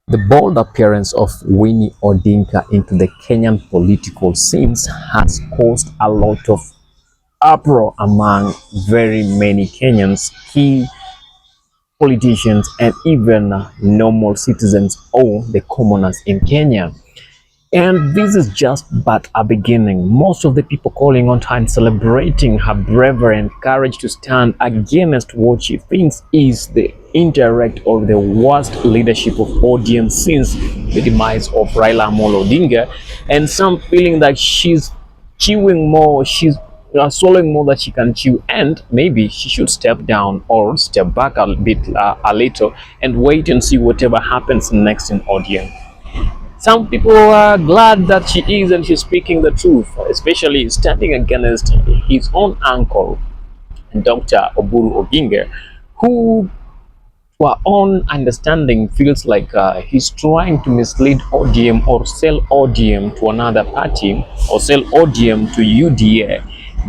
The bold appearance of Winnie Odinga into the Kenyan political scenes has caused a lot of uproar among very many Kenyans, key politicians, and even normal citizens or the commoners in Kenya. And this is just but a beginning. Most of the people calling on her and celebrating her bravery and courage to stand against what she thinks is the indirect or the worst leadership of ODM since the demise of Raila Amolo Odinga, and some feeling that she's chewing more, she's swallowing more that she can chew, and maybe she should step down or step back a bit, a little, and wait and see whatever happens next in ODM. Some people are glad that she is and she's speaking the truth, especially standing against his own uncle, Dr. Oburu Oginga, who, to our own understanding, feels like he's trying to mislead ODM or sell ODM to another party or sell ODM to UDA.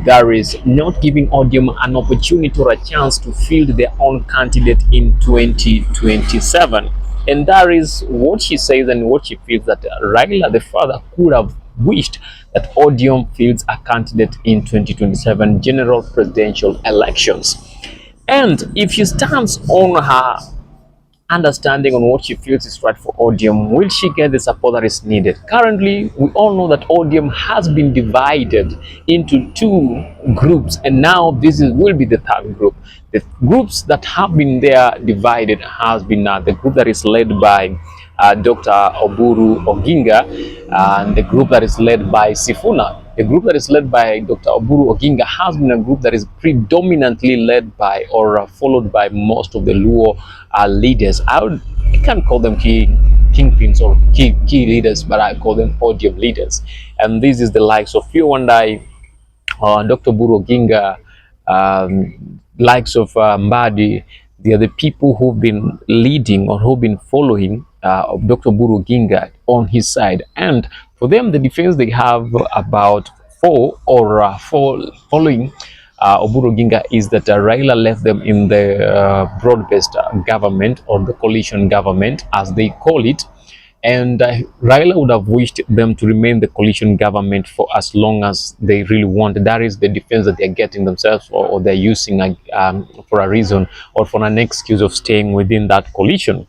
That is not giving ODM an opportunity or a chance to field their own candidate in 2027. And that is what she says and what she feels that Raila, the father, could have wished that ODM fields a candidate in 2027 general presidential elections. And if she stands on her understanding on what she feels is right for ODM, will she get the support that is needed? Currently, we all know that ODM has been divided into two groups, and now will be the third group. The groups that have been there divided has been the group that is led by Dr. Oburu Oginga, and the group that is led by Sifuna. The group that is led by Dr. Oburu Oginga has been a group that is predominantly led by or followed by most of the Luo leaders. I can't call them kingpins or key leaders, but I call them ODM leaders. And this is the likes of you and I, Dr. Oburu Oginga, likes of Mbadi. They are the people who've been leading or who've been following Dr. Oburu Oginga on his side. And for them, the defense they have about following Oburu Oginga is that Raila left them in the broad-based government or the coalition government, as they call it. And Raila would have wished them to remain the coalition government for as long as they really want. That is the defense that they're getting themselves, or they're using for a reason or for an excuse of staying within that coalition.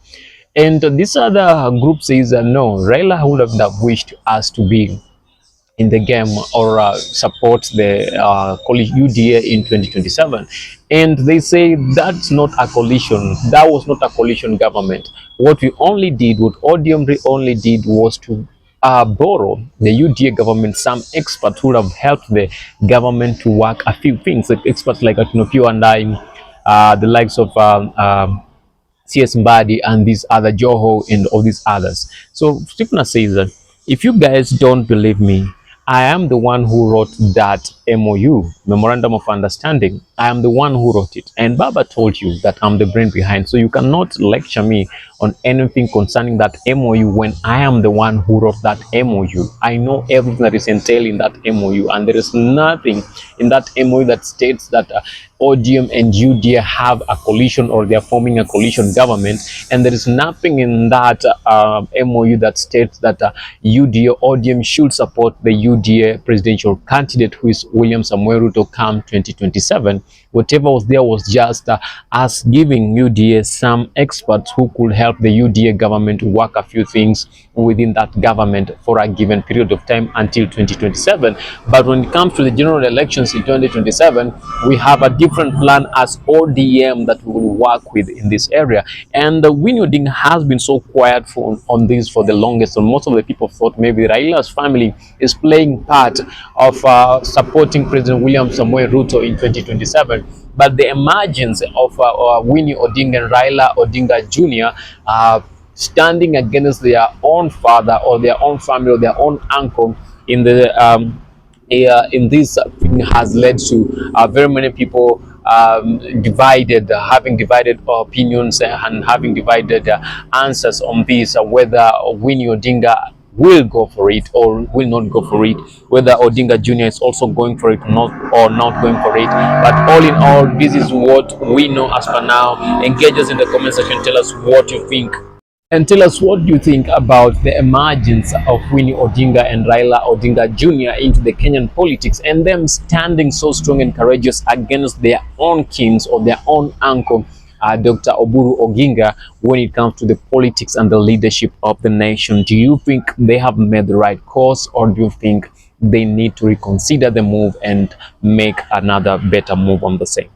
And this other group says no, Raila would have wished us to be in the game or support the UDA in 2027. And they say that's not a coalition. That was not a coalition government. What ODM only did was to borrow the UDA government some experts who would have helped the government to work a few things, like experts like Atinopio and I, the likes of CS Mbadi and these other Joho and all these others. So Stephen says that if you guys don't believe me, I am the one who wrote that MOU, Memorandum of Understanding. I am the one who wrote it. And Baba told you that I'm the brain behind. So you cannot lecture me on anything concerning that MOU when I am the one who wrote that MOU. I know everything that is entailed in that MOU. And there is nothing in that MOU that states that ODM and UDA have a coalition or they are forming a coalition government. And there is nothing in that MOU that states that UDA ODM should support the UDA presidential candidate, who is William Samuel Ruto, come 2027. Whatever was there was just us giving UDA some experts who could help the UDA government work a few things within that government for a given period of time until 2027. But when it comes to the general elections in 2027, we have a different plan as ODM that we will work with in this area. And Winnie Odinga has been so quiet on this for the longest, and most of the people thought maybe Raila's family is playing part of supporting President William Samuel Ruto in 2027. But the emergence of Winnie Odinga and Raila Odinga Jr. Standing against their own father or their own family or their own uncle in the in this thing has led to very many people having divided opinions and having divided answers on this, whether Winnie Odinga will go for it or will not go for it, whether Odinga Jr. is also going for it or not going for it. But all in all, this is what we know as per now. Engage us in the comment section, tell us what you think. And tell us, what do you think about the emergence of Winnie Odinga and Raila Odinga Jr. into the Kenyan politics, and them standing so strong and courageous against their own kings or their own uncle, Dr. Oburu Oginga, when it comes to the politics and the leadership of the nation? Do you think they have made the right course, or do you think they need to reconsider the move and make another better move on the same?